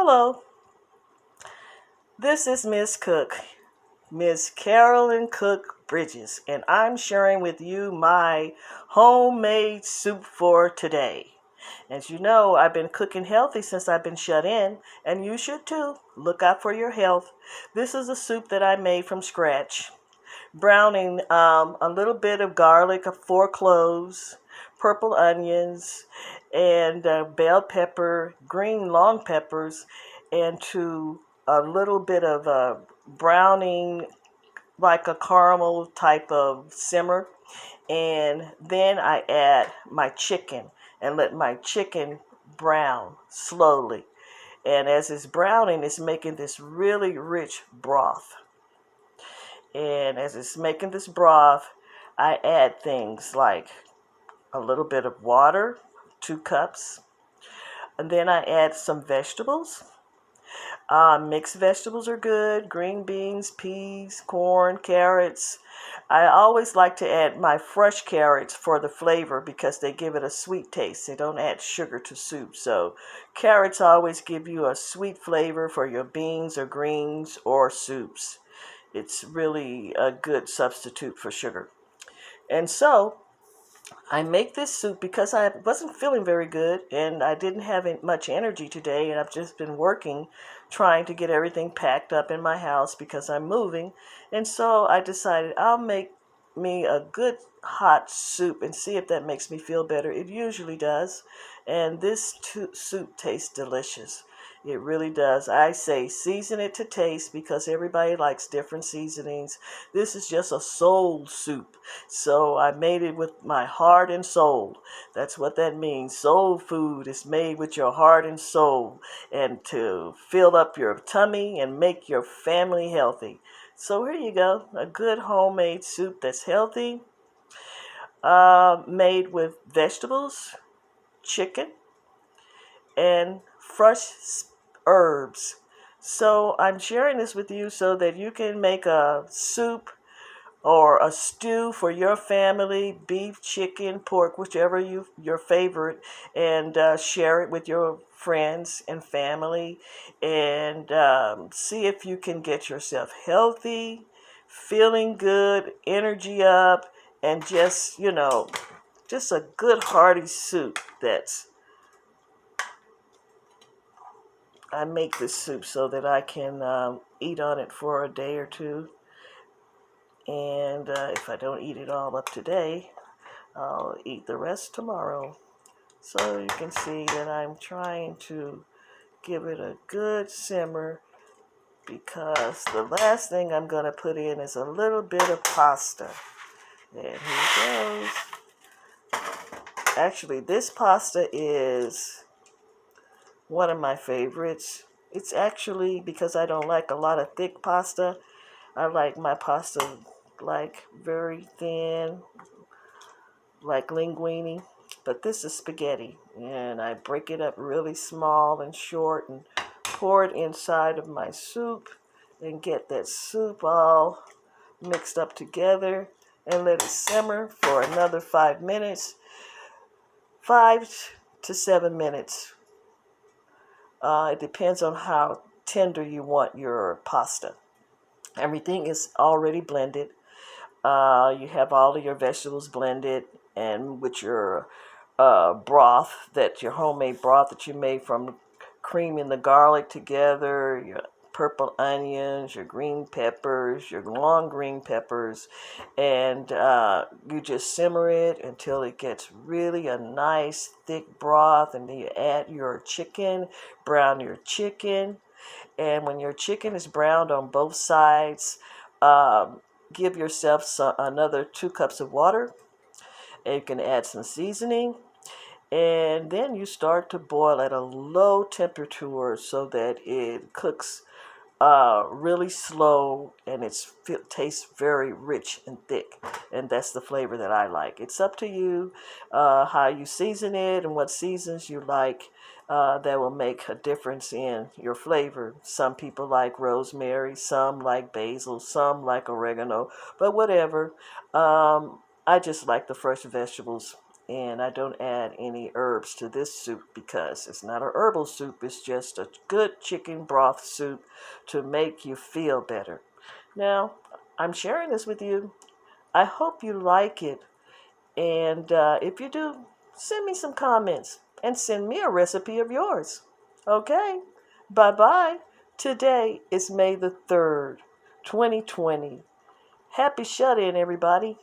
Hello, this is Miss Cook, Miss Carolyn Cook Bridges, and I'm sharing with you my homemade soup for today. As you know, I've been cooking healthy since I've been shut in, and you should too. Look out for your health. This is a soup that I made from scratch. Browning a little bit of garlic, 4 cloves, purple onions, and bell pepper, green long peppers, and to a little bit of browning like a caramel type of simmer. And then I add my chicken and let my chicken brown slowly. And as it's browning, it's making this really rich broth. And as it's making this broth, I add things like a little bit of water, 2 cups, and then I add some vegetables. Mixed vegetables are good, green beans, peas, corn, carrots. I always like to add my fresh carrots for the flavor because they give it a sweet taste. They don't add sugar to soup. So carrots always give you a sweet flavor for your beans or greens or soups. It's really a good substitute for sugar. And so I make this soup because I wasn't feeling very good and I didn't have much energy today, and I've just been working trying to get everything packed up in my house because I'm moving. And so I decided I'll make me a good hot soup and see if that makes me feel better. It usually does. And this soup tastes delicious. It really does. I say season it to taste because everybody likes different seasonings. This is just a soul soup. So I made it with my heart and soul. That's what that means. Soul food is made with your heart and soul, and to fill up your tummy and make your family healthy. So here you go, a good homemade soup that's healthy, made with vegetables, chicken, and fresh herbs. So I'm sharing this with you so that you can make a soup or a stew for your family, beef, chicken, pork, whichever your favorite, and share it with your friends and family, and see if you can get yourself healthy, feeling good, energy up, and just a good hearty soup. I make this soup so that I can eat on it for a day or two. And if I don't eat it all up today, I'll eat the rest tomorrow. So you can see that I'm trying to give it a good simmer because the last thing I'm going to put in is a little bit of pasta. And here it goes. Actually, this pasta is one of my favorites. It's actually because I don't like a lot of thick pasta. I like my pasta like very thin, like linguine, but this is spaghetti, and I break it up really small and short and pour it inside of my soup and get that soup all mixed up together and let it simmer for another 5 minutes, 5 to 7 minutes. It depends on how tender you want your pasta. Everything is already blended. You have all of your vegetables blended, and with your your homemade broth that you made from creaming the garlic together, your purple onions, your green peppers, your long green peppers, and you just simmer it until it gets really a nice thick broth, and then you add your chicken, brown your chicken, and when your chicken is browned on both sides, um, give yourself another 2 cups of water, and you can add some seasoning, and then you start to boil at a low temperature so that it cooks really slow, and it tastes very rich and thick, and that's the flavor that I like. It's up to you how you season it and what seasons you like. That will make a difference in your flavor. Some people like rosemary, some like basil, some like oregano, but whatever. I just like the fresh vegetables And I don't add any herbs to this soup because it's not a herbal soup. It's just a good chicken broth soup to make you feel better. Now, I'm sharing this with you. I hope you like it. And if you do, send me some comments and send me a recipe of yours. Okay? Bye-bye. Today is May the 3rd, 2020. Happy shut-in, everybody.